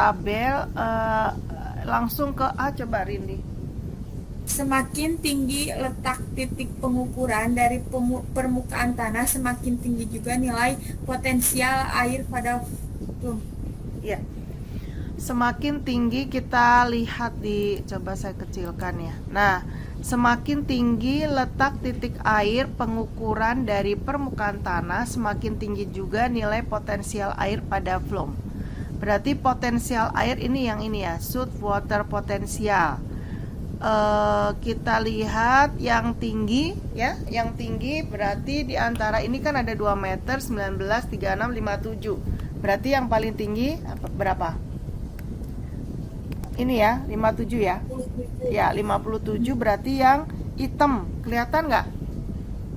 tabel. Langsung ke A, coba Rindi. Semakin tinggi letak titik pengukuran dari permukaan tanah, semakin tinggi juga nilai potensial air pada volume. Ya, semakin tinggi kita lihat coba saya kecilkan ya. Nah, semakin tinggi letak titik air pengukuran dari permukaan tanah, semakin tinggi juga nilai potensial air pada volume. Berarti potensial air ini yang ini ya, surface water potential. Kita lihat yang tinggi ya, yang tinggi berarti di antara ini kan ada 2 meter, 19, 36, 57. Berarti yang paling tinggi berapa? Ini ya, 57 ya. Ya, 57 berarti yang hitam. Kelihatan nggak?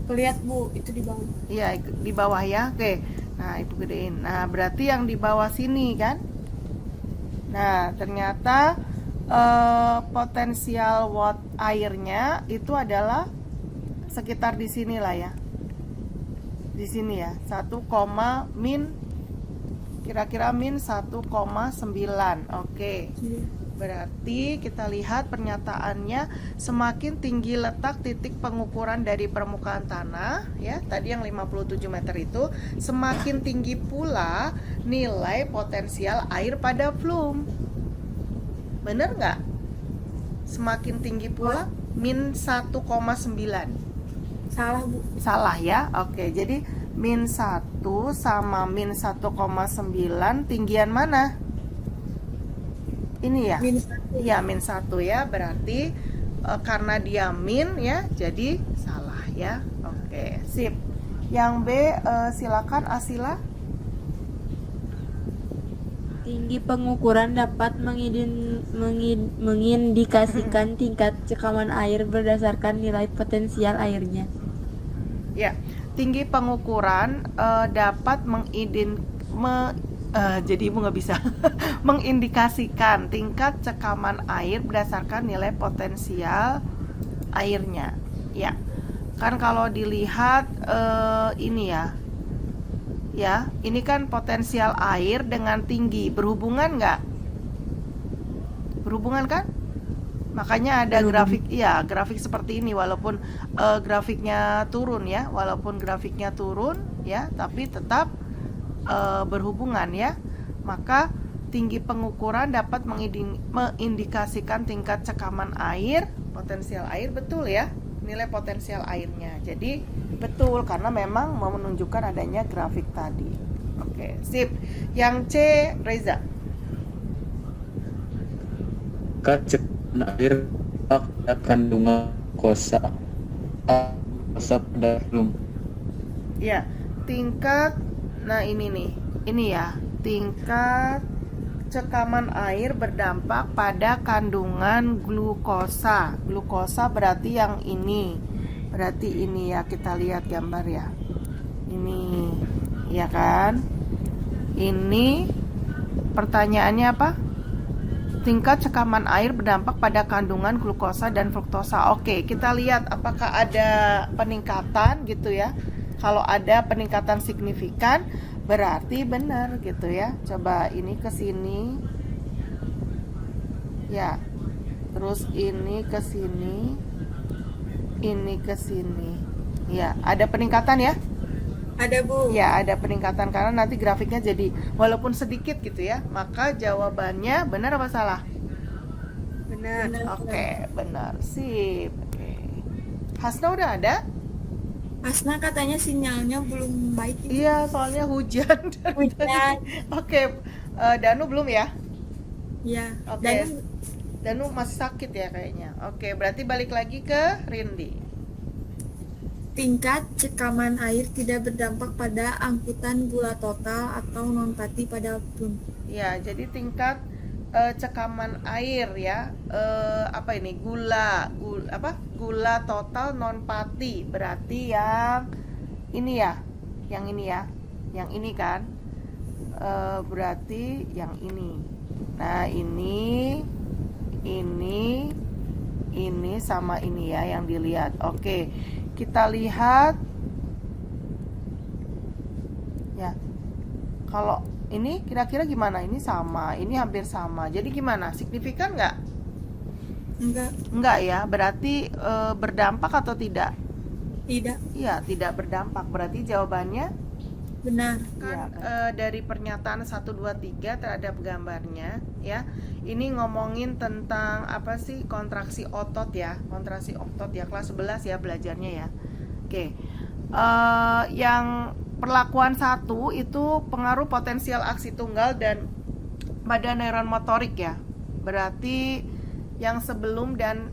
Kelihatan Bu, itu di bawah. Iya, di bawah ya. Oke. Nah, itu gedein. Nah, berarti yang di bawah sini kan. Nah, ternyata potensial watt airnya itu adalah sekitar di sini lah ya. Di sini ya, 1, kira-kira min 1,9. Oke. Berarti kita lihat pernyataannya, semakin tinggi letak titik pengukuran dari permukaan tanah ya, tadi yang 57 meter itu, semakin tinggi pula nilai potensial air pada volume. Bener nggak? Semakin tinggi pula min 1,9. Salah Bu. Salah ya. Oke, jadi min 1 sama min 1,9 tinggian mana? Ini ya? Minus 1. Iya, min 1 ya. Berarti karena dia min ya, jadi salah ya. Oke, sip. Yang B, silakan Asila. Tinggi pengukuran dapat mengindikasikan tingkat cekaman air berdasarkan nilai potensial airnya. Ya, tinggi pengukuran dapat jadi ibu nggak bisa mengindikasikan tingkat cekaman air berdasarkan nilai potensial airnya. Ya, kan kalau dilihat ini ya, ini kan potensial air dengan tinggi berhubungan nggak? Berhubungan kan? Makanya ada grafik, ya grafik seperti ini, walaupun grafiknya turun ya, tapi tetap berhubungan ya. Maka tinggi pengukuran dapat mengindikasikan tingkat cekaman air, potensial air, betul ya, nilai potensial airnya. Jadi betul karena memang mau menunjukkan adanya grafik tadi. Oke, sip. Yang C, Reza. Cekaman air pada kandungan kosa pada volume. Ya, tingkat. Nah ini ya, tingkat cekaman air berdampak pada kandungan glukosa. Glukosa berarti yang ini. Berarti ini ya, kita lihat gambar ya. Ini, ya kan? Ini pertanyaannya apa? Tingkat cekaman air berdampak pada kandungan glukosa dan fruktosa. Oke, kita lihat apakah ada peningkatan gitu ya. Kalau ada peningkatan signifikan, berarti benar gitu ya. Coba ini ke sini. Ya. Terus ini ke sini. Ini ke sini. Ya, ada peningkatan ya? Ada Bu. Ya, ada peningkatan karena nanti grafiknya jadi walaupun sedikit gitu ya. Maka jawabannya benar apa salah? Benar. Oke, benar. Sip. Oke. Hasna udah ada? Asna katanya sinyalnya belum baik. Iya, soalnya hujan. Hujan. Oke, Danu belum ya? Ya. Oke. Danu masih sakit ya kayaknya. Oke, berarti balik lagi ke Rindi. Tingkat cekaman air tidak berdampak pada angkutan gula total atau non pati pada volume. Ya, jadi tingkat cekaman air ya, apa ini, gula total non pati, berarti yang ini ya, yang ini kan, berarti yang ini. Nah ini sama ini ya yang dilihat. Oke, kita lihat ya, kalau Ini kira-kira gimana? Ini sama, ini hampir sama. Jadi gimana? Signifikan nggak? Enggak, Enggak ya, berarti berdampak atau tidak? tidak, Iya, tidak berdampak. Berarti jawabannya benar. kan dari pernyataan 1 2 3 terhadap gambarnya ya. Ini ngomongin tentang apa sih? Kontraksi otot ya. Kontraksi otot ya, kelas 11 ya belajarnya ya. Oke. Yang perlakuan 1 itu pengaruh potensial aksi tunggal dan pada neuron motorik ya. Berarti yang sebelum dan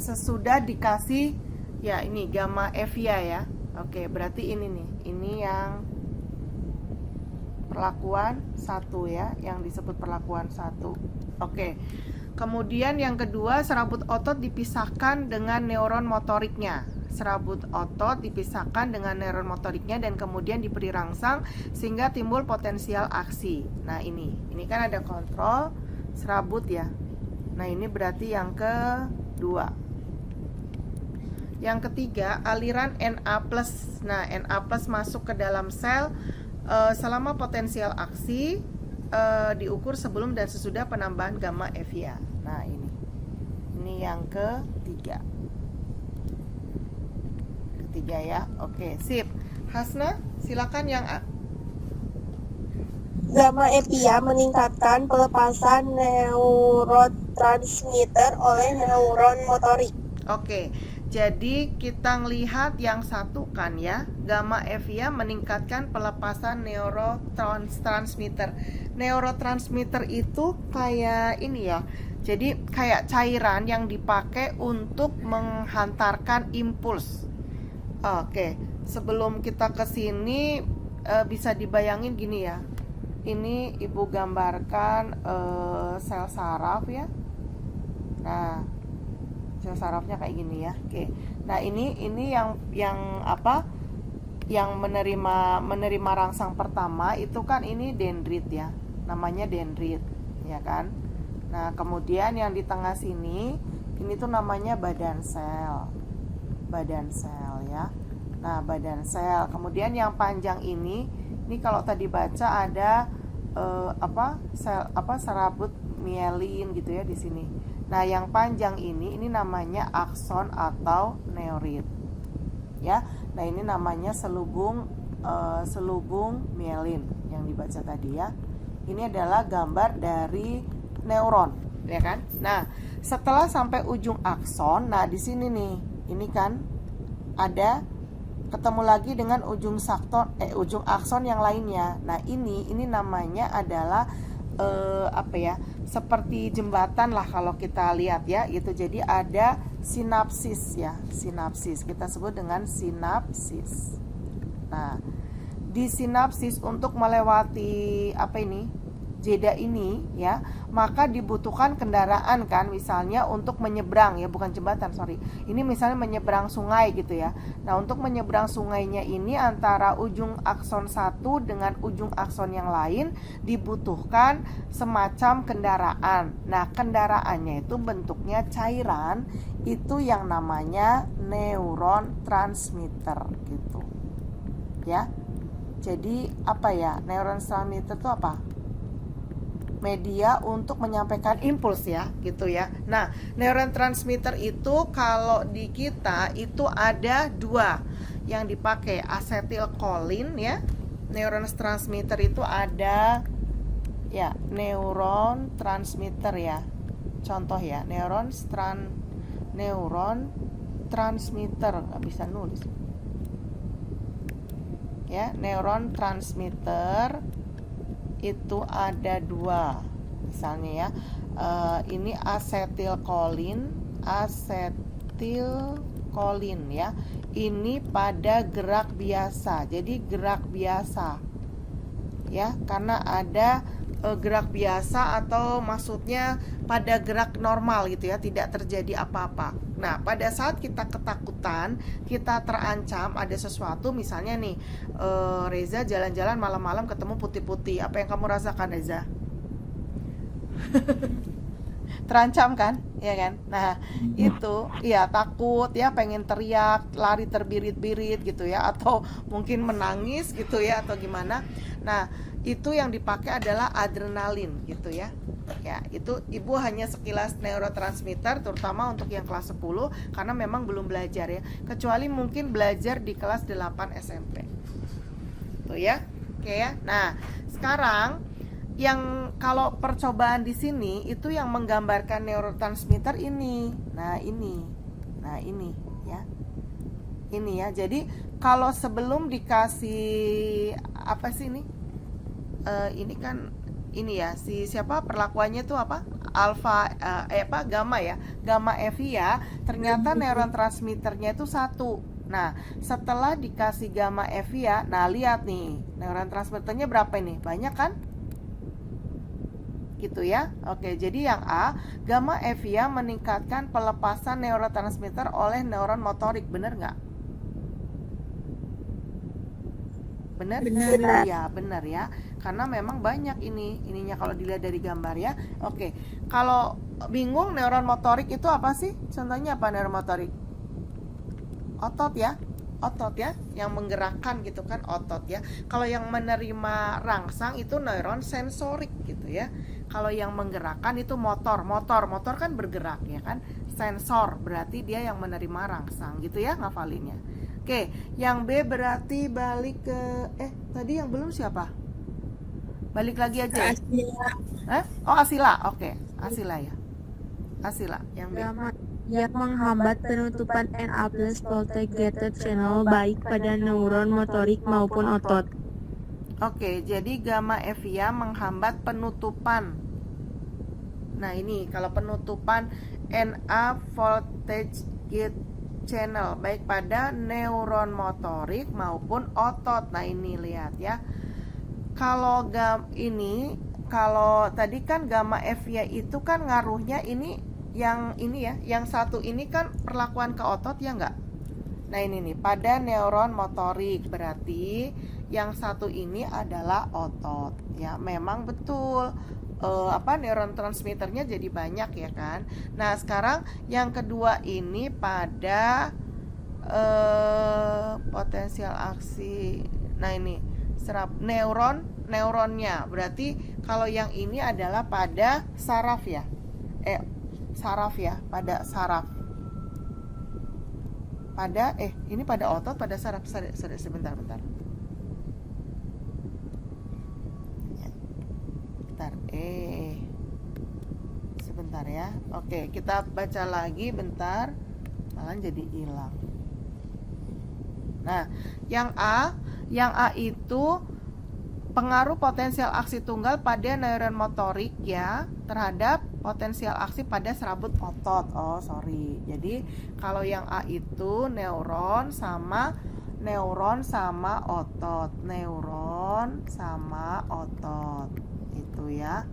sesudah dikasih ya ini gamma evia ya. Oke, berarti ini nih. Ini yang perlakuan 1 ya, yang disebut perlakuan 1. Oke. Kemudian yang kedua, serabut otot dipisahkan dengan neuron motoriknya. Serabut otot dipisahkan dengan neuron motoriknya dan kemudian diberi rangsang sehingga timbul potensial aksi. Nah, ini kan ada kontrol serabut ya. Nah, ini berarti yang kedua. Yang ketiga, aliran Na+. Nah, Na+ masuk ke dalam sel selama potensial aksi diukur sebelum dan sesudah penambahan gamma evia. Nah, ini yang ketiga. Ketiga ya. Oke, sip. Hasna, silakan yang A. Gamma evia meningkatkan pelepasan neurotransmitter oleh neuron motorik. Oke, jadi kita ngelihat yang satu kan ya, gamma evia meningkatkan pelepasan neurotransmitter. Neurotransmitter itu kayak ini ya, jadi kayak cairan yang dipakai untuk menghantarkan impuls. Oke, sebelum kita ke sini bisa dibayangin gini ya. Ini ibu gambarkan sel saraf ya. Nah, sel sarafnya kayak gini ya. Oke. Nah, ini yang apa? Yang menerima rangsang pertama itu kan ini dendrit ya. Namanya dendrit, ya kan? Nah, kemudian yang di tengah sini ini tuh namanya badan sel. Badan sel ya. Nah, badan sel. Kemudian yang panjang ini kalau tadi baca ada serabut mielin gitu ya di sini. Nah, yang panjang ini namanya akson atau neurit. Ya. Nah, ini namanya selubung mielin yang dibaca tadi ya. Ini adalah gambar dari neuron, ya kan? Nah, setelah sampai ujung akson, nah di sini nih, ini kan ada ketemu lagi dengan ujung akson yang lainnya. Nah, ini namanya adalah seperti jembatan lah kalau kita lihat ya, gitu. Jadi ada sinapsis ya, sinapsis. Kita sebut dengan sinapsis. Nah, di sinapsis untuk melewati jeda ini ya, maka dibutuhkan kendaraan kan, misalnya untuk menyeberang ya, bukan jembatan, sorry. Ini misalnya menyeberang sungai gitu ya. Nah, untuk menyeberang sungainya ini antara ujung akson 1 dengan ujung akson yang lain dibutuhkan semacam kendaraan. Nah, kendaraannya itu bentuknya cairan, itu yang namanya neuron transmitter gitu. Ya. Jadi neuron transmitter itu apa? Media untuk menyampaikan impuls ya, gitu ya. Nah, neurotransmitter itu kalau di kita itu ada 2 yang dipakai, asetilkolin ya. Neurotransmitter itu ada ya, neuron transmitter ya. Contoh ya, neuron transmitter, nggak bisa nulis. Ya, neuron transmitter itu ada 2 misalnya ya, ini asetilkolin ya, ini pada gerak biasa, jadi gerak biasa ya, karena ada gerak biasa atau maksudnya pada gerak normal gitu ya, tidak terjadi apa-apa. Nah, pada saat kita ketakutan, kita terancam ada sesuatu, misalnya nih Reza jalan-jalan malam-malam ketemu putih-putih, apa yang kamu rasakan, Reza? terancam kan, ya kan? Nah, itu ya takut ya, pengen teriak, lari terbirit-birit gitu ya, atau mungkin menangis gitu ya, atau gimana. Nah, itu yang dipakai adalah adrenalin gitu ya. Ya, itu Ibu hanya sekilas neurotransmitter terutama untuk yang kelas 10 karena memang belum belajar ya. Kecuali mungkin belajar di kelas 8 SMP. Tuh ya. Oke ya. Nah, sekarang yang kalau percobaan di sini itu yang menggambarkan neurotransmitter ini. Nah, ini. Nah, ini ya. Ini ya. Jadi kalau sebelum dikasih apa sih ini? Ini kan ini ya, si siapa perlakuannya tuh apa? Alfa gamma ya. Gamma evia ternyata neurotransmitternya itu satu. Nah, setelah dikasih gamma evia, nah lihat nih, neurotransmitternya berapa ini? Banyak kan? Gitu ya. Oke, jadi yang A, gamma evia meningkatkan pelepasan neurotransmitter oleh neuron motorik, bener nggak? Bener? Benar. Iya, bener ya. Karena memang banyak ininya kalau dilihat dari gambar ya. Oke, kalau bingung neuron motorik itu apa sih? Contohnya apa neuron motorik? Otot ya, otot ya, yang menggerakkan gitu kan, otot ya. Kalau yang menerima rangsang itu neuron sensorik gitu ya. Kalau yang menggerakkan itu motor kan bergerak ya kan. Sensor berarti dia yang menerima rangsang gitu ya, ngafalinnya. Oke, yang B berarti balik ke tadi yang belum siapa? Balik lagi aja. Oh, Asila. Oke, Asila ya. Asila yang B. Yang menghambat penutupan Na plus voltage gated channel baik pada neuron motorik maupun otot. Oke, jadi gamma evia menghambat penutupan. Nah, ini kalau penutupan Na voltage gate channel baik pada neuron motorik maupun otot. Nah, ini lihat ya. Kalau kalau tadi kan gamma evia itu kan ngaruhnya ini ya, yang satu ini kan perlakuan ke otot ya enggak? Nah, ini nih pada neuron motorik, berarti yang satu ini adalah otot ya. Memang betul neurotransmitternya jadi banyak ya kan. Nah, sekarang yang kedua ini pada potensial aksi. Nah, ini serap neuronnya. Berarti kalau yang ini adalah pada saraf ya. Pada saraf. Pada ini pada otot, pada saraf. Sebentar. Sebentar ya. Oke, kita baca lagi bentar. Malah jadi hilang. Nah, yang A itu pengaruh potensial aksi tunggal pada neuron motorik ya terhadap potensial aksi pada serabut otot. Oh, sorry. Jadi kalau yang A itu neuron sama otot. Neuron sama otot. Itu ya.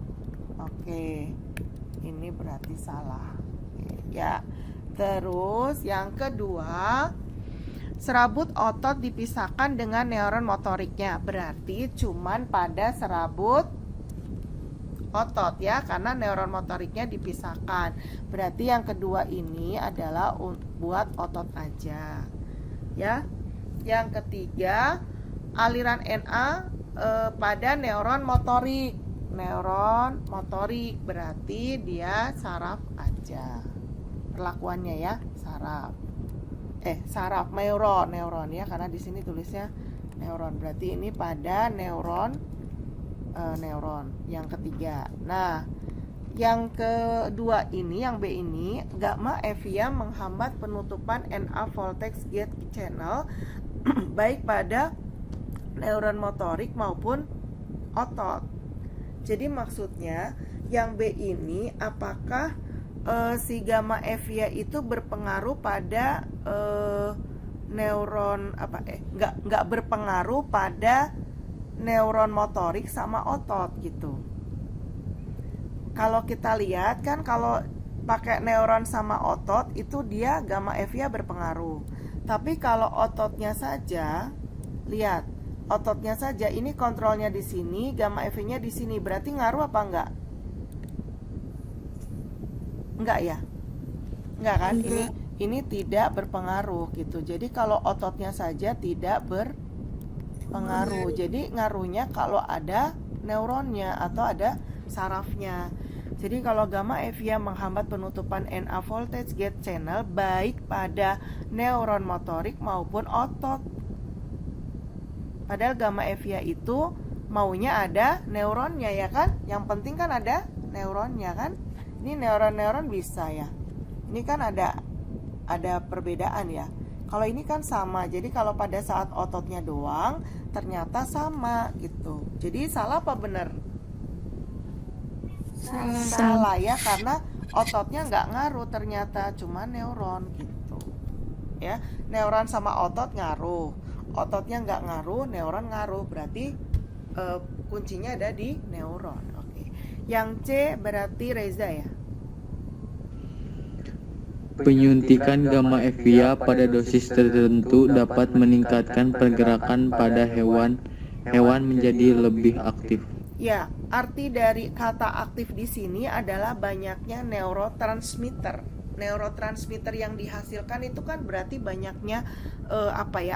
Oke. Ini berarti salah. Ya. Terus yang kedua, serabut otot dipisahkan dengan neuron motoriknya. Berarti cuman pada serabut otot ya, karena neuron motoriknya dipisahkan. Berarti yang kedua ini adalah buat otot aja. Ya. Yang ketiga, aliran Na pada neuron motorik. Neuron motorik berarti dia saraf aja. Perlakuannya ya, saraf. Saraf neuron ya, karena di sini tulisnya neuron. Berarti ini pada neuron yang ketiga. Nah, yang kedua ini, yang B ini, gamma evia menghambat penutupan Na voltage gate channel baik pada neuron motorik maupun otot. Jadi maksudnya yang B ini apakah si gamma evia itu berpengaruh pada neuron nggak berpengaruh pada neuron motorik sama otot gitu. Kalau kita lihat kan, kalau pakai neuron sama otot itu dia gamma evia berpengaruh. Tapi kalau ototnya saja, lihat ototnya saja, ini kontrolnya di sini, gamma evianya di sini, berarti ngaruh apa enggak? Enggak ya? Enggak kan? Enggak. Ini tidak berpengaruh gitu. Jadi kalau ototnya saja tidak berpengaruh. Jadi ngaruhnya kalau ada neuronnya atau ada sarafnya. Jadi kalau gamma evia menghambat penutupan NA voltage gate channel baik pada neuron motorik maupun otot. Padahal gamma evia itu maunya ada neuronnya ya kan? Yang penting kan ada neuronnya kan? Ini neuron-neuron bisa ya. Ini kan ada perbedaan ya. Kalau ini kan sama. Jadi kalau pada saat ototnya doang ternyata sama gitu. Jadi salah apa benar? Salah ya, karena ototnya nggak ngaruh ternyata, cuma neuron gitu ya. Neuron sama otot ngaruh, ototnya nggak ngaruh, neuron ngaruh. Berarti kuncinya ada di neuron. Oke. Yang C berarti Reza ya. Penyuntikan gamma evia pada dosis tertentu dapat meningkatkan pergerakan pada hewan menjadi lebih aktif. Ya, arti dari kata aktif di sini adalah banyaknya neurotransmitter. Neurotransmitter yang dihasilkan itu kan berarti banyaknya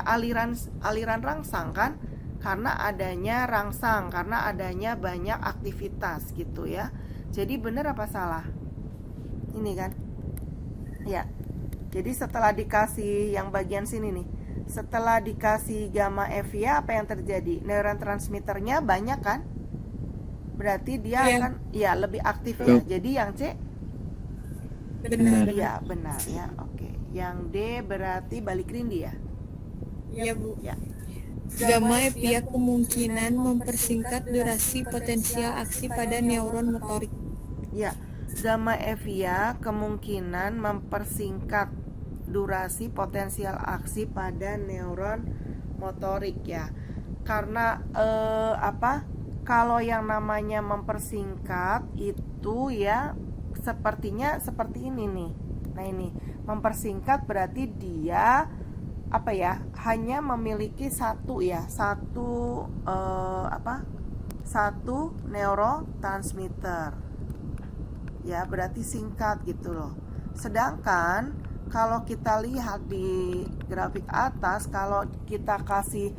aliran rangsang kan? Karena adanya rangsang, karena adanya banyak aktivitas gitu ya. Jadi benar apa salah? Ini kan? Ya. Jadi setelah dikasih yang bagian sini nih, setelah dikasih gamma evia apa yang terjadi? Neurotransmitternya banyak kan? Berarti dia akan lebih aktif ya. Jadi yang C Benar. ya benar ya. Oke. Yang D berarti balik Rindi ya. Ya, Bu. Ya. Gamma evia kemungkinan mempersingkat durasi potensial aksi pada neuron motorik. Ya. Gamma evia kemungkinan mempersingkat durasi potensial aksi pada neuron motorik ya. Karena kalau yang namanya mempersingkat itu ya sepertinya seperti ini nih. Nah ini mempersingkat berarti dia hanya memiliki satu neurotransmitter. Ya berarti singkat gitu loh. Sedangkan kalau kita lihat di grafik atas, kalau kita kasih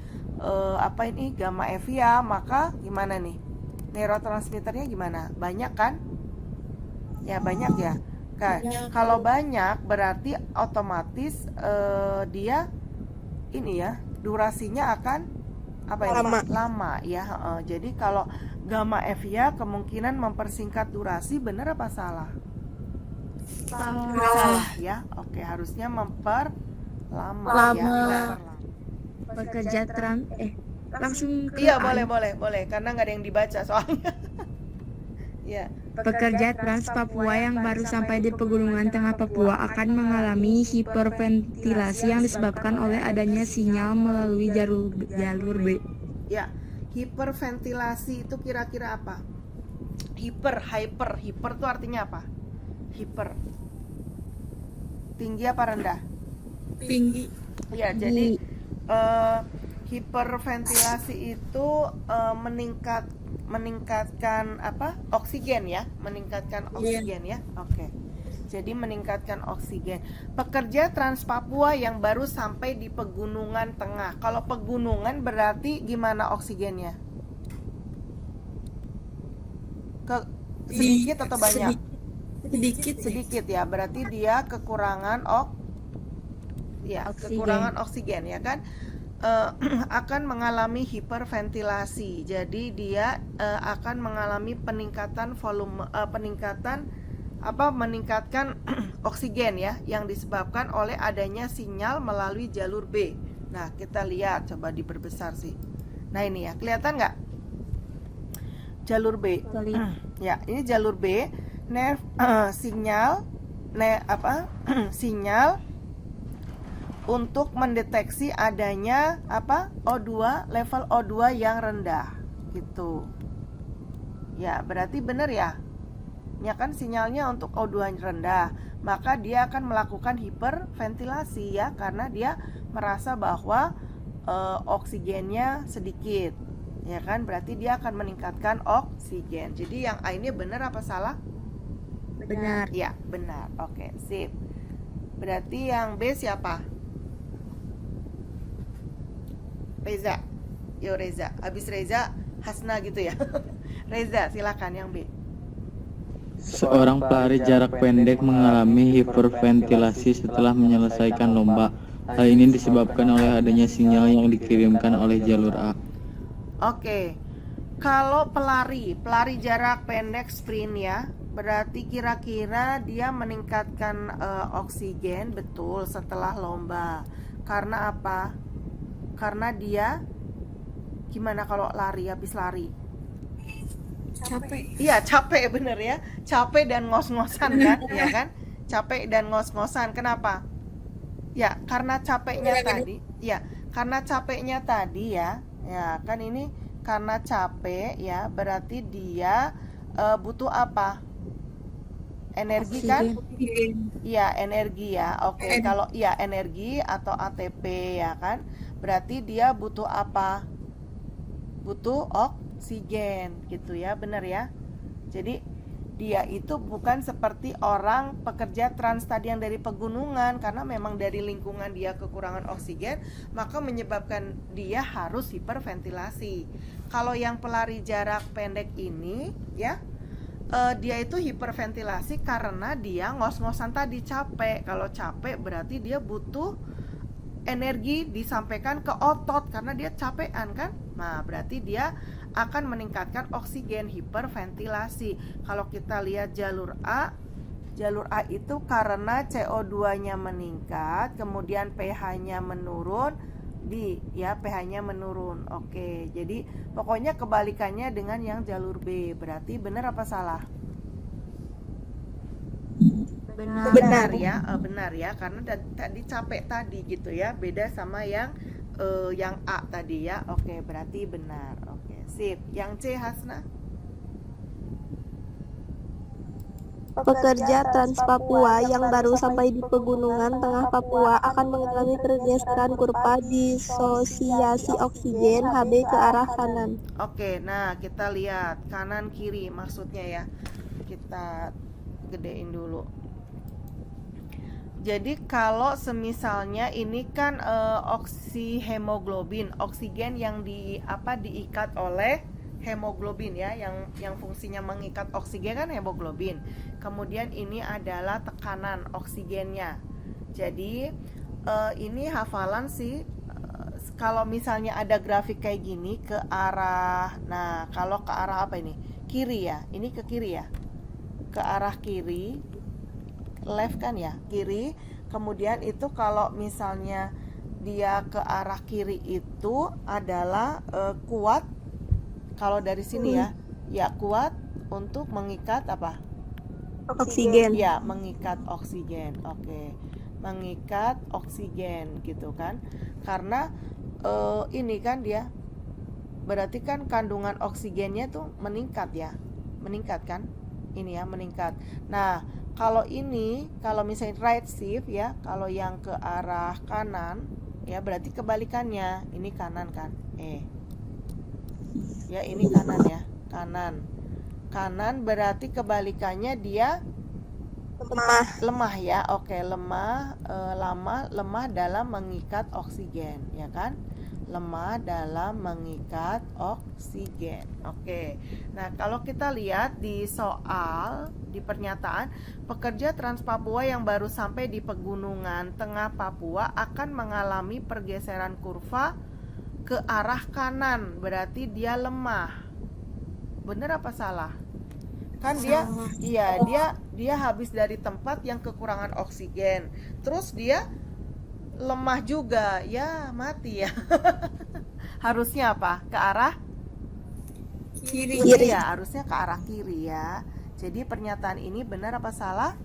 gamma evia, maka gimana nih? Neurotransmitternya gimana? Banyak kan? Ya banyak ya. Kalau banyak berarti otomatis dia ini ya, durasinya akan lama ya. Jadi kalau gamma evia kemungkinan mempersingkat durasi, benar apa salah? Salah ya. Oke, harusnya memperlama ya. Pekerja langsung ke Iya boleh karena nggak ada yang dibaca soalnya. Ya. Pekerja Trans Papua yang baru sampai di Pegunungan Tengah Papua akan mengalami hiperventilasi yang disebabkan oleh adanya sinyal melalui jalur B. Ya, hiperventilasi itu kira-kira apa? Hyper itu artinya apa? Hiper. Tinggi apa rendah? Tinggi. Ya, jadi hiperventilasi itu meningkatkan oksigen ya, meningkatkan oksigen ya. Oke. Jadi meningkatkan oksigen. Pekerja Trans Papua yang baru sampai di Pegunungan Tengah. Kalau pegunungan berarti gimana oksigennya? Sedikit atau banyak? Sedikit ya. Berarti dia kekurangan kekurangan oksigen ya kan? Akan mengalami hiperventilasi. Jadi dia akan mengalami peningkatan volume, meningkatkan oksigen ya, yang disebabkan oleh adanya sinyal melalui jalur B. Nah kita lihat, coba diperbesar sih. Nah ini ya, kelihatan nggak? Jalur B. Ya, ini jalur B. Sinyal untuk mendeteksi adanya O2, level O2 yang rendah gitu. Ya, berarti benar ya. Ya kan sinyalnya untuk O2 yang rendah, maka dia akan melakukan hiperventilasi ya, karena dia merasa bahwa oksigennya sedikit. Ya kan, berarti dia akan meningkatkan oksigen. Jadi yang A ini benar apa salah? Benar. Ya, benar. Oke, sip. Berarti yang B siapa? Reza. Yo Reza. Habis Reza, Hasna gitu ya. Reza, silakan yang B. Seorang pelari jarak pendek mengalami hiperventilasi setelah menyelesaikan lomba. Hal ini disebabkan oleh adanya sinyal yang dikirimkan oleh jalur A. Oke. Kalau pelari jarak pendek sprint ya, berarti kira-kira dia meningkatkan oksigen betul setelah lomba. Karena apa? Karena dia gimana kalau lari habis lari? Capek. Iya, capek bener ya. Capek dan ngos-ngosan kan, ya kan? Capek dan ngos-ngosan. Kenapa? Ya, karena capeknya tadi. Ya, karena capeknya tadi ya. Ya, kan ini karena capek ya, berarti dia butuh apa? Energi kan? Iya, energi ya. Oke, kalau iya energi atau ATP ya kan? Berarti dia butuh apa? Butuh oksigen gitu ya, benar ya. Jadi dia itu bukan seperti orang pekerja trans tadi yang dari pegunungan, karena memang dari lingkungan dia kekurangan oksigen, maka menyebabkan dia harus hiperventilasi. Kalau yang pelari jarak pendek ini ya, dia itu hiperventilasi karena dia ngos-ngosan tadi, capek. Kalau capek berarti dia butuh energi disampaikan ke otot karena dia capean kan. Nah, berarti dia akan meningkatkan oksigen, hiperventilasi. Kalau kita lihat jalur A itu karena CO2-nya meningkat, kemudian pH-nya menurun, pH-nya menurun. Oke, jadi pokoknya kebalikannya dengan yang jalur B. Berarti benar apa salah? Benar ya, benar ya, karena tadi capek tadi gitu ya, beda sama yang A tadi ya. Oke, berarti benar. Oke, sip. Yang C, Hasna? Pekerja Trans Papua yang baru sampai di pegunungan tengah Papua akan mengalami pergeseran kurva disosiasi oksigen HB ke arah kanan. Oke, nah kita lihat kanan kiri maksudnya ya. Kita gedein dulu. Jadi kalau semisalnya ini kan oksihemoglobin, oksigen yang diikat oleh hemoglobin ya, yang fungsinya mengikat oksigen kan hemoglobin. Kemudian ini adalah tekanan oksigennya. Jadi ini hafalan sih. Kalau misalnya ada grafik kayak gini ke arah, nah kalau ke arah apa ini? Kiri ya, ini ke kiri ya, ke arah kiri, left kan ya, kiri. Kemudian itu kalau misalnya dia ke arah kiri itu adalah kuat. Kalau dari sini ya kuat untuk mengikat apa? Oksigen. Ya, mengikat oksigen. Oke, mengikat oksigen gitu kan? Karena ini kan dia berarti kan kandungan oksigennya tuh meningkat ya, meningkat kan? Ini ya meningkat. Nah, kalau ini, kalau misalnya right shift ya, kalau yang ke arah kanan ya berarti kebalikannya. Ini kanan kan? Ya ini kanan ya, kanan berarti kebalikannya dia lemah ya. Oke, lemah dalam mengikat oksigen ya kan, lemah dalam mengikat oksigen. Oke, nah kalau kita lihat di soal, di pernyataan, pekerja Trans Papua yang baru sampai di pegunungan tengah Papua akan mengalami pergeseran kurva ke arah kanan, berarti dia lemah. Bener apa salah? Kan dia dia habis dari tempat yang kekurangan oksigen, terus dia lemah juga ya, mati ya. Harusnya apa? Ke arah Kiri. ya, harusnya ke arah kiri ya. Jadi pernyataan ini benar apa salah?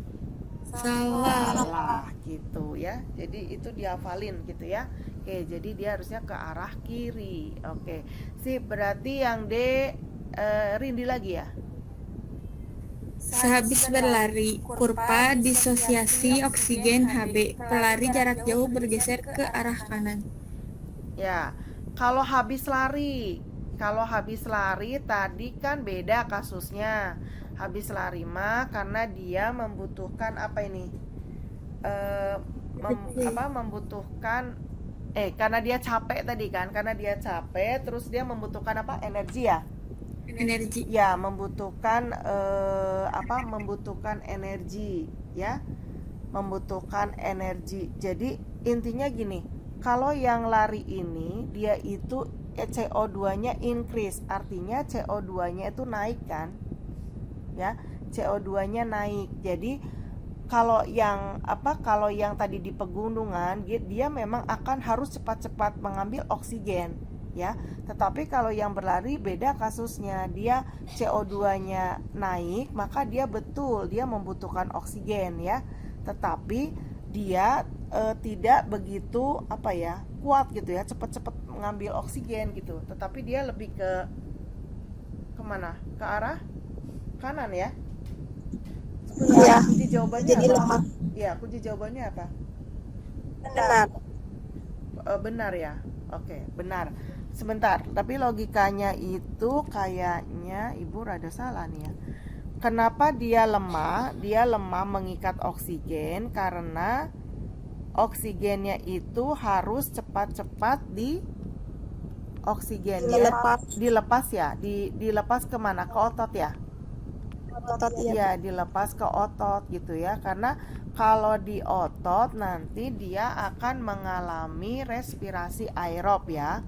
Salah gitu ya. Jadi itu dihafalin gitu ya. Oke, jadi dia harusnya ke arah kiri. Oke, sip. Berarti yang D, Rindi lagi ya. Sehabis berlari, kurva disosiasi oksigen HB, pelari jarak jauh bergeser ke arah kanan. Ya, kalau habis lari tadi kan beda kasusnya. Habis lari mah karena dia membutuhkan apa ini? Membutuhkan karena dia capek tadi kan, karena dia capek terus dia membutuhkan apa? Energi ya. Energi. Ya, membutuhkan membutuhkan energi ya. Membutuhkan energi. Jadi intinya gini, kalau yang lari ini dia itu CO2-nya increase, artinya CO2-nya itu naik kan? Ya, CO2-nya naik. Jadi kalau yang tadi di pegunungan dia memang akan harus cepat-cepat mengambil oksigen ya. Tetapi kalau yang berlari beda kasusnya, dia CO2-nya naik, maka dia membutuhkan oksigen ya. Tetapi dia tidak begitu kuat gitu ya, cepat-cepat mengambil oksigen gitu. Tetapi dia lebih ke kemana? Ke arah kanan ya. Iya. Kunci jawabannya Jadi apa? lemah. Ya, kunci jawabannya apa? Benar. Benar ya. Oke, benar. Sebentar, tapi logikanya itu kayaknya Ibu rada salah nih ya. Kenapa dia lemah? Dia lemah mengikat oksigen karena oksigennya itu harus cepat-cepat dilepas ya. Dilepas kemana? Ke otot ya? Otot ya. Ya, dilepas ke otot gitu ya. Karena kalau di otot nanti dia akan mengalami respirasi aerob ya.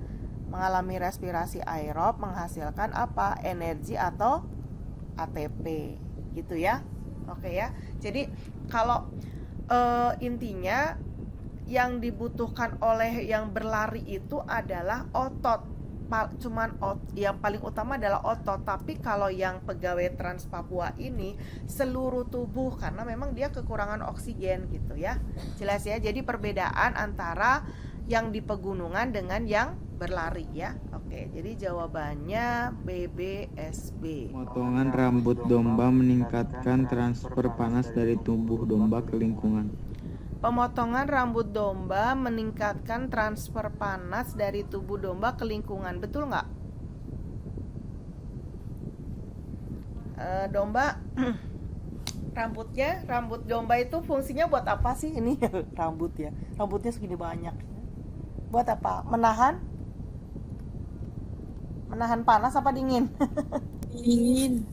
Mengalami respirasi aerob menghasilkan apa? Energi atau ATP gitu ya. Oke ya. Jadi kalau intinya yang dibutuhkan oleh yang berlari itu adalah otot. Yang paling utama adalah otot. Tapi kalau yang pegawai Trans Papua ini seluruh tubuh, karena memang dia kekurangan oksigen gitu ya. Jelas ya. Jadi perbedaan antara yang di pegunungan dengan yang berlari ya. Oke, jadi jawabannya BBSB. Pemotongan rambut domba meningkatkan transfer panas dari tubuh domba ke lingkungan. Pemotongan rambut domba meningkatkan transfer panas dari tubuh domba ke lingkungan. Betul nggak? Domba rambut domba itu fungsinya buat apa sih ini? Rambut ya. Rambutnya segini banyak. Buat apa? Menahan panas apa dingin? Dingin.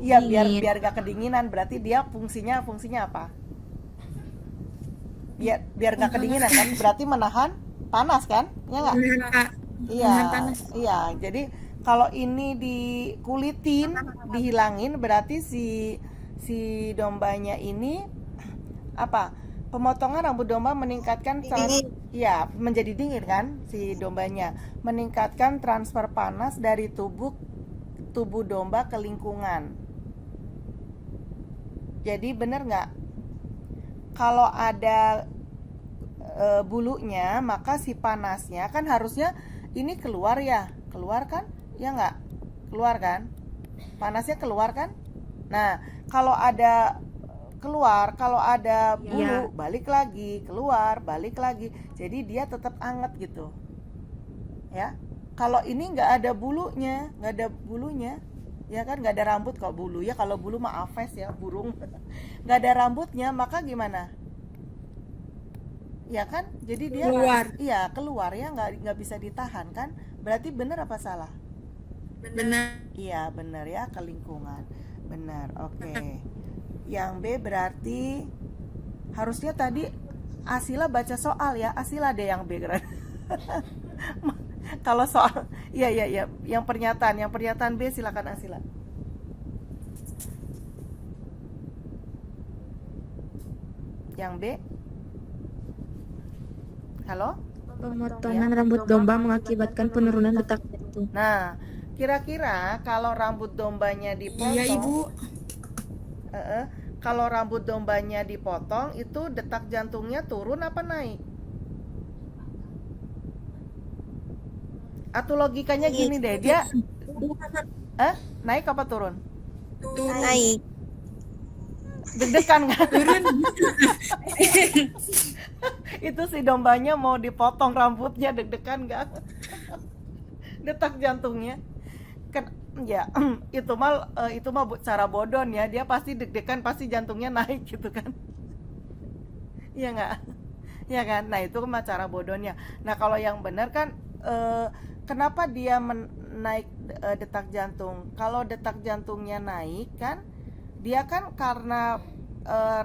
Iya, Dingin. biar gak kedinginan. Berarti dia fungsinya apa? Biar gak kedinginan kan? Berarti menahan panas kan? Ya nggak? Menahan panas. Iya. Jadi kalau ini dikulitin, dihilangin, berarti si dombanya ini apa? Pemotongan rambut domba meningkatkan menjadi dingin kan si dombanya, meningkatkan transfer panas dari tubuh domba ke lingkungan. Jadi bener nggak? Kalau ada bulunya, maka si panasnya kan harusnya ini keluar kan? Ya nggak? Keluar kan? Panasnya keluar kan? Nah, kalau ada bulu balik lagi, keluar balik lagi, jadi dia tetap anget gitu ya. Kalau ini nggak ada bulunya ya kan, nggak ada rambut. Kalau bulu ya, kalau bulu mah aves ya, burung nggak ada rambutnya, maka gimana ya kan, jadi dia keluar ya, nggak bisa ditahan kan. Berarti benar apa salah? Benar. Iya benar ya, ke lingkungan. Benar. Oke. Yang B berarti harusnya tadi Asila baca soal ya. Asila deh yang B kan. Kalau soal iya. Yang pernyataan B silakan Asila. Yang B. Halo? Pemotongan rambut domba mengakibatkan penurunan detak jantung. Nah, kira-kira kalau rambut dombanya dipotong, Iya, Ibu. Kalau rambut dombanya dipotong, itu detak jantungnya turun apa naik? Atau logikanya gini deh, dia naik apa turun? Naik. Deg-degan kan? Turun. Itu si dombanya mau dipotong rambutnya, deg-degan nggak? Detak jantungnya. Ya, itu mah cara bodon ya. Dia pasti deg-degan, pasti jantungnya naik gitu kan. Iya nggak? Ya kan? Nah, itu mah cara bodonnya. Nah, kalau yang benar kan kenapa dia naik detak jantung? Kalau detak jantungnya naik kan dia kan karena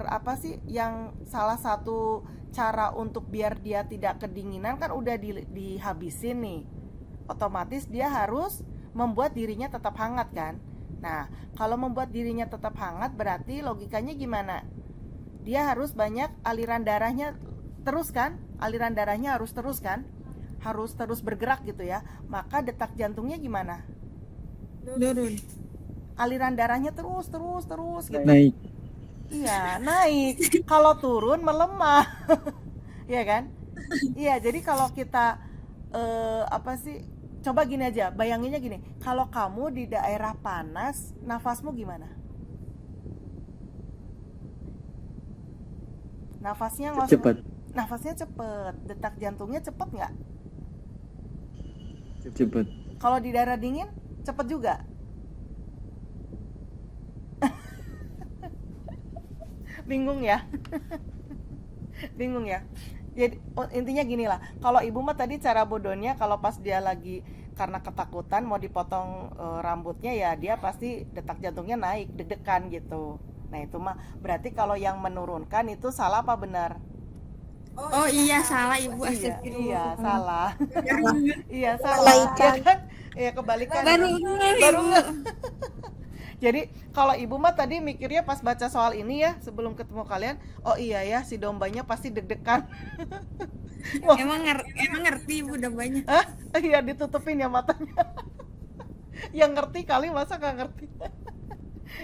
apa sih yang salah satu cara untuk biar dia tidak kedinginan kan udah dihabisin nih. Otomatis dia harus membuat dirinya tetap hangat kan. Nah, kalau membuat dirinya tetap hangat berarti logikanya gimana? Dia harus banyak aliran darahnya terus kan? Aliran darahnya harus terus kan? Harus terus bergerak gitu ya. Maka detak jantungnya gimana? Turun. Aliran darahnya terus gitu. Naik. Iya, naik. Kalau turun melemah. Iya kan? Iya, jadi kalau kita apa sih? Coba gini aja, bayanginnya gini. Kalau kamu di daerah panas, nafasmu gimana? Nafasnya Cepat. Nafasnya cepet. Detak jantungnya cepet nggak? Cepat. Kalau di daerah dingin, cepet juga. Bingung ya? Bingung ya? Jadi intinya gini lah. Kalau ibu mah tadi cara bodohnya kalau pas dia lagi karena ketakutan mau dipotong rambutnya ya dia pasti detak jantungnya naik, deg-degan gitu. Nah itu mah berarti kalau yang menurunkan itu salah apa benar? Oh iya, salah Ibu. Iya salah. Iya salah. Kebalikan. Ya kan? Iya kebalikan. Baru nggak. Jadi kalau ibu mah tadi mikirnya pas baca soal ini ya sebelum ketemu kalian, oh iya ya si dombanya pasti deg-degan. Wah, emang ngerti Ibu dombanya. hah? Iya ditutupin ya matanya. Yang ngerti kali masa nggak ngerti?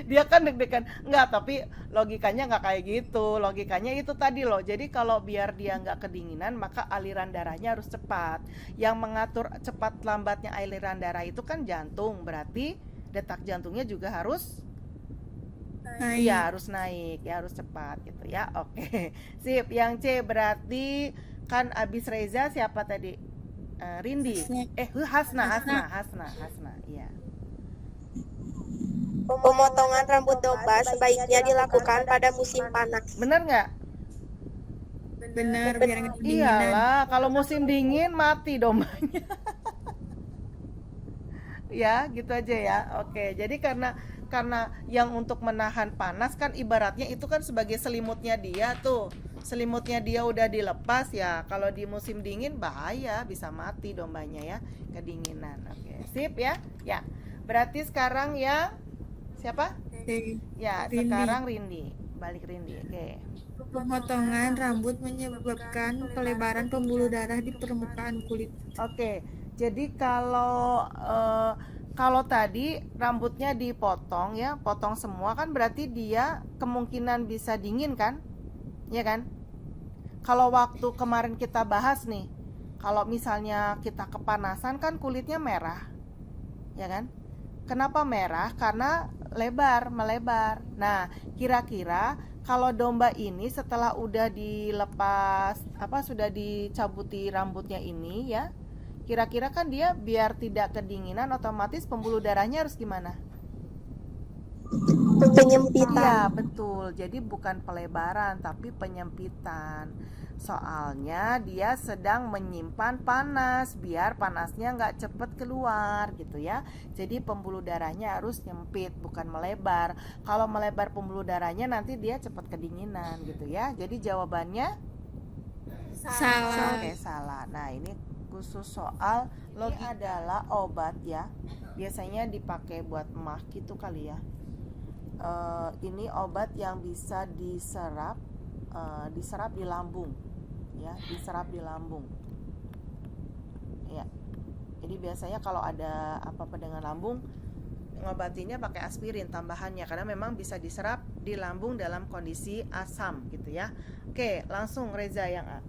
Dia kan deg-degan. Nggak, tapi logikanya nggak kayak gitu. Logikanya itu tadi loh. Jadi kalau biar dia nggak kedinginan maka aliran darahnya harus cepat. Yang mengatur cepat lambatnya aliran darah itu kan jantung. Berarti detak jantungnya juga harus iya harus naik ya, harus cepat gitu ya. Oke. Sip. Yang C berarti kan abis Reza siapa tadi? Rindi. Hasna. Iya. Pemotongan rambut domba sebaiknya dilakukan pada musim panas. Bener nggak? Bener, biar nggak kedinginan. Iyalah, kalau musim dingin mati dombanya. Ya, gitu aja ya. Oke. Jadi karena yang untuk menahan panas kan ibaratnya itu kan sebagai selimutnya dia tuh. Selimutnya dia udah dilepas ya. Kalau di musim dingin bahaya, bisa mati dombanya ya, kedinginan. Oke, sip ya. Ya. Berarti sekarang yang siapa? Ya, Rindi. sekarang Rindi. Balik Rindi. Oke. Pemotongan rambut menyebabkan pelebaran pembuluh darah di permukaan kulit. Oke, jadi kalau tadi rambutnya dipotong ya, potong semua kan berarti dia kemungkinan bisa dingin kan, ya kan? Kalau waktu kemarin kita bahas nih, kalau misalnya kita kepanasan kan kulitnya merah, ya kan? Kenapa merah? Karena melebar. Nah, kira-kira kalau domba ini setelah udah dilepas sudah dicabuti rambutnya ini ya, kira-kira kan dia biar tidak kedinginan otomatis pembuluh darahnya harus gimana? Penyempitan. Iya betul, jadi bukan pelebaran tapi penyempitan. Soalnya dia sedang menyimpan panas biar panasnya nggak cepet keluar gitu ya. Jadi pembuluh darahnya harus nyempit bukan melebar. Kalau melebar pembuluh darahnya nanti dia cepet kedinginan gitu ya. Jadi jawabannya Salah. Oke, salah. Nah ini khusus soal logi adalah obat ya. Biasanya dipakai buat emah gitu kali ya. Ini obat yang bisa diserap di lambung ya, diserap di lambung ya. Jadi biasanya kalau ada apa-apa dengan lambung ngobatinya pakai aspirin tambahannya karena memang bisa diserap di lambung dalam kondisi asam gitu ya. Oke, langsung Reza yang A.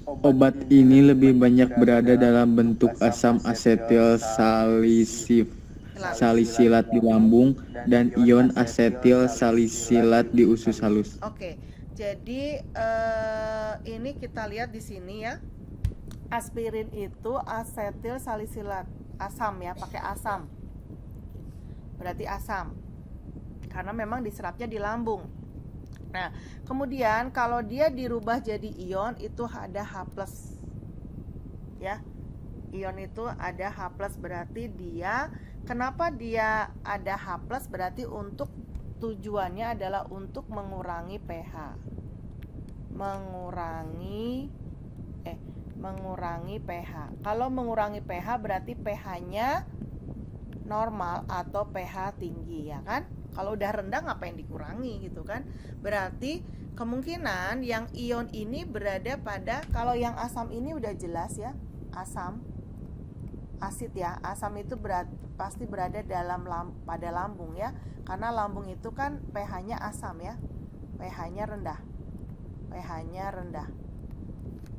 Obat ini lebih banyak berada dalam bentuk asam asetil salisilat di lambung dan ion asetil salisilat di usus halus. Oke, jadi ini kita lihat di sini ya. Aspirin itu asetil salisilat. asam ya, pakai asam. Berarti asam. Karena memang diserapnya di lambung. Nah, kemudian kalau dia dirubah jadi ion itu ada H+. Ya. Ion itu ada H+, berarti dia, kenapa dia ada H+, berarti untuk tujuannya adalah untuk mengurangi pH. Mengurangi pH. Kalau mengurangi pH berarti pH-nya normal atau pH tinggi, ya kan? Kalau udah rendah ngapain dikurangi gitu kan? Berarti kemungkinan yang ion ini berada pada, kalau yang asam ini udah jelas ya, asam, asid ya, asam itu pasti berada pada lambung ya, karena lambung itu kan pH-nya asam ya, pH-nya rendah.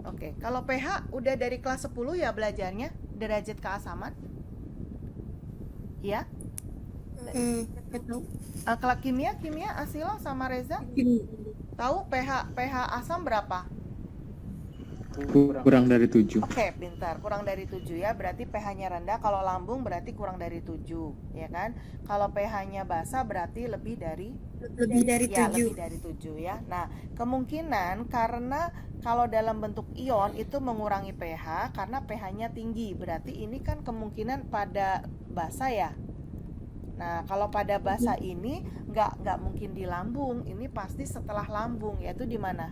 Oke, kalau pH udah dari kelas 10 ya belajarnya derajat keasaman, ya. Kalau kimia Asila sama Reza tahu pH asam berapa? Kurang dari 7. Oke, pintar. Kurang dari 7 ya, berarti pH-nya rendah. Kalau lambung berarti kurang dari 7, ya kan? Kalau pH-nya basa berarti lebih dari 7 ya. Nah, kemungkinan karena kalau dalam bentuk ion itu mengurangi pH karena pH-nya tinggi. Berarti ini kan kemungkinan pada basa ya. Nah, kalau pada basa ini nggak mungkin di lambung. Ini pasti setelah lambung, yaitu di mana?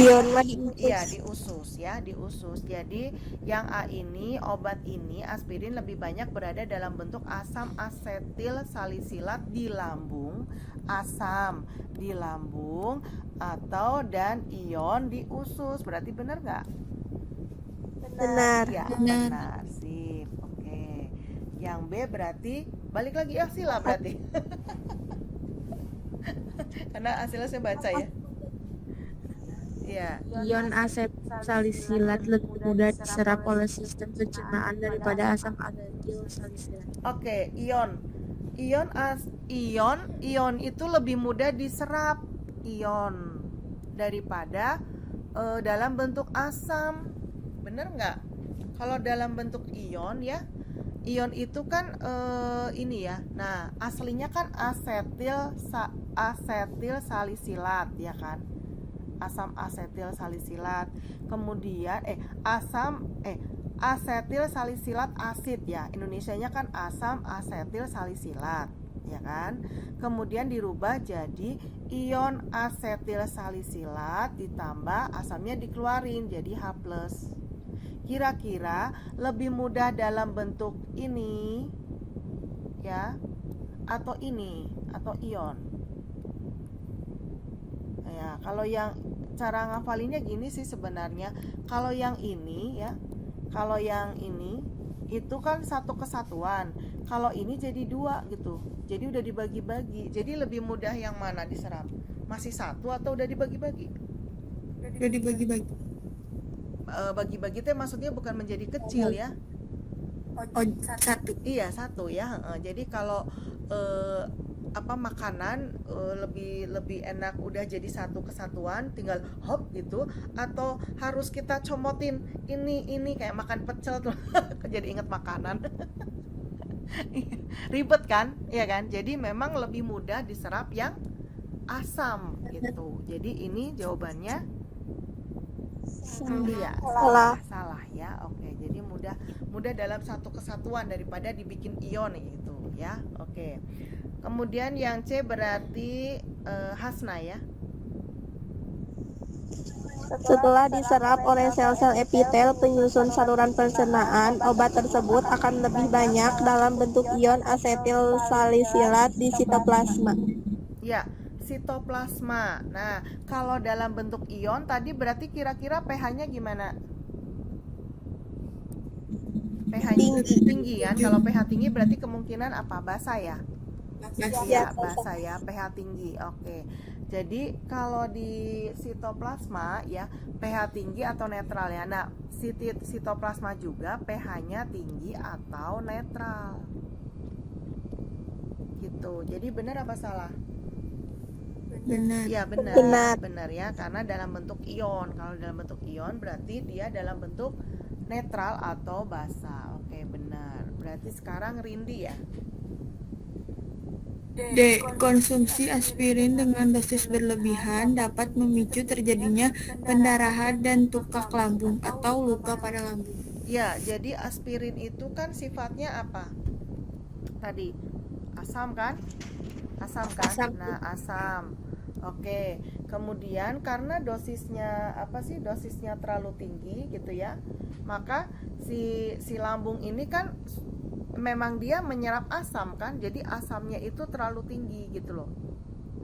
Ion mah di usus. Iya, di usus. Jadi yang A ini, obat ini, aspirin lebih banyak berada dalam bentuk asam asetil salisilat di lambung, asam di lambung, atau dan ion di usus. Berarti benar nggak? Benar. Ya, benar. Sip. Oke. Yang B berarti balik lagi Asila berarti. Karena Asila saya baca ya. Ya. Ion asetil salisilat lebih mudah diserap oleh sistem pencernaan daripada asam asetil salisilat. Oke, ion itu lebih mudah diserap ion daripada dalam bentuk asam. Bener nggak? Kalau dalam bentuk ion ya, ion itu kan ini ya. Nah, aslinya kan asetil salisilat ya kan? Asam asetil salisilat. Kemudian asetil salisilat asid ya. Indonesianya kan asam asetil salisilat, ya kan? Kemudian dirubah jadi ion asetil salisilat ditambah asamnya dikeluarin jadi H+. Kira-kira lebih mudah dalam bentuk ini ya atau ini atau ion? Ya, kalau yang cara ngafalinnya gini sih sebenarnya. Kalau yang ini ya, kalau yang ini itu kan satu kesatuan. Kalau ini jadi 2 gitu. Jadi udah dibagi-bagi. Jadi lebih mudah yang mana diserap? Masih satu atau udah dibagi-bagi? Udah dibagi-bagi. Bagi-bagi itu maksudnya bukan menjadi kecil ya. Oh, satu. Iya, satu ya. Jadi kalau makanan lebih enak udah jadi satu kesatuan, tinggal hop gitu, atau harus kita comotin ini kayak makan pecel tuh. Jadi inget makanan. Ribet kan, ya kan? Jadi memang lebih mudah diserap yang asam gitu. Jadi ini jawabannya iya, salah ya. Oke, jadi mudah dalam satu kesatuan daripada dibikin ion gitu ya. Oke. Kemudian yang C berarti Hasna ya. Setelah diserap oleh sel-sel epitel penyusun saluran pencernaan, obat tersebut akan lebih banyak dalam bentuk ion asetil salisilat di sitoplasma. Ya, sitoplasma. Nah, kalau dalam bentuk ion tadi berarti kira-kira pH-nya gimana? pH-nya tinggi kan? Kalau pH tinggi berarti kemungkinan apa? Basa ya? Iya, basa ya, pH tinggi. Oke. Jadi kalau di sitoplasma ya pH tinggi atau netral ya. Nah, sitoplasma juga pH-nya tinggi atau netral. Gitu. Jadi benar apa salah? Benar. Ya, benar ya, karena dalam bentuk ion. Kalau dalam bentuk ion berarti dia dalam bentuk netral atau basa. Oke, benar. Berarti sekarang Rindi ya. D. Konsumsi aspirin dengan dosis berlebihan dapat memicu terjadinya pendarahan dan tukak lambung atau luka pada lambung. Ya, jadi aspirin itu kan sifatnya apa? Tadi asam kan? Asam kan? Asam. Nah, asam. Oke. Kemudian karena dosisnya dosisnya terlalu tinggi gitu ya. Maka si lambung ini kan memang dia menyerap asam kan. Jadi asamnya itu terlalu tinggi gitu loh.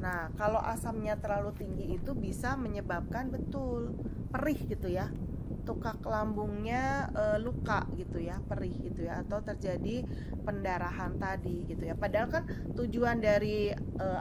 Nah, kalau asamnya terlalu tinggi itu bisa menyebabkan betul perih gitu ya. Tukak lambungnya luka gitu ya, perih gitu ya, atau terjadi pendarahan tadi gitu ya. Padahal kan tujuan dari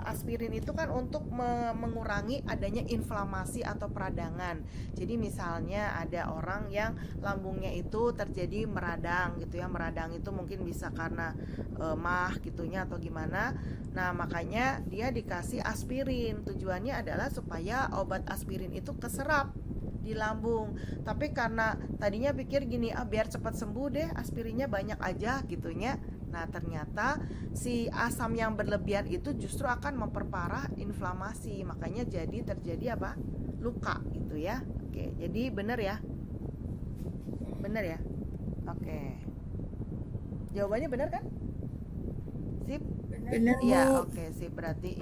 aspirin itu kan untuk mengurangi adanya inflamasi atau peradangan. Jadi misalnya ada orang yang lambungnya itu terjadi meradang gitu ya. Meradang itu mungkin bisa karena mah gitunya atau gimana. Nah, makanya dia dikasih aspirin. Tujuannya adalah supaya obat aspirin itu keserap di lambung. Tapi karena tadinya pikir gini, biar cepat sembuh deh, aspirinnya banyak aja gitunya. Nah, ternyata si asam yang berlebihan itu justru akan memperparah inflamasi. Makanya jadi terjadi apa? Luka gitu ya. Oke, jadi benar ya? Benar ya? Oke. Jawabannya benar kan? Sip? Benar, Iya, Bu. oke, sip. Berarti